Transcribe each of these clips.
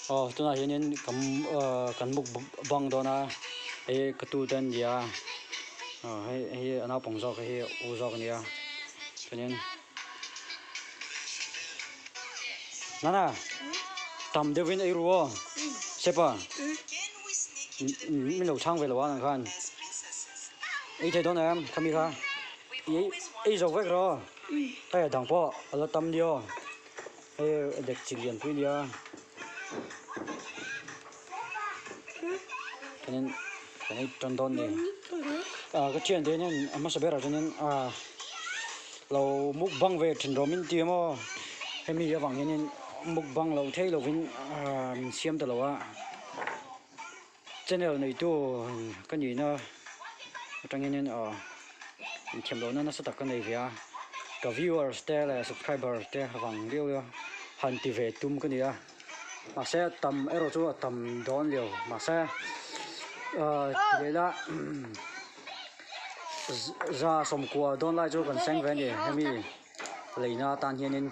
tuna hianin kan muk bang dona he katutan dia he ana pongjok he uzok nia chuanin nana tam devin ai ruo sepa min lo chang ve lo an khan ei thai don am khami kha ei zo vek ro ai dang po ala tam dio e dek chilian pui dia nên cái tròn đòn này cái chuyện đấy nên mà sẽ biết là cho nên lâu mục băng về trình độ mình tiêm mà hay mình giờ bằng nên mục băng lâu thấy lâu vinh mình xem từ lâu á channel này tu cái gì nó trong nên mình xem lâu nó sẽ tập cái này về cái viewers thế là subscriber thế bằng điều hành thì về tum cái gì á mà sẽ tầm ở chỗ tầm đón liều mà sẽ vậy là ra sông qua đón lại chỗ gần sáng về này hay mi lấy na tan hiền nên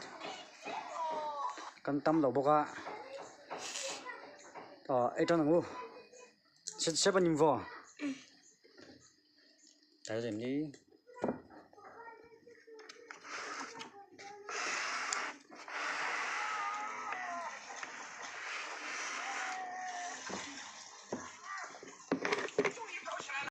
cần tâm đầu bốc á ấy trong ngủ sẽ bao nhiêu vò tại vì gì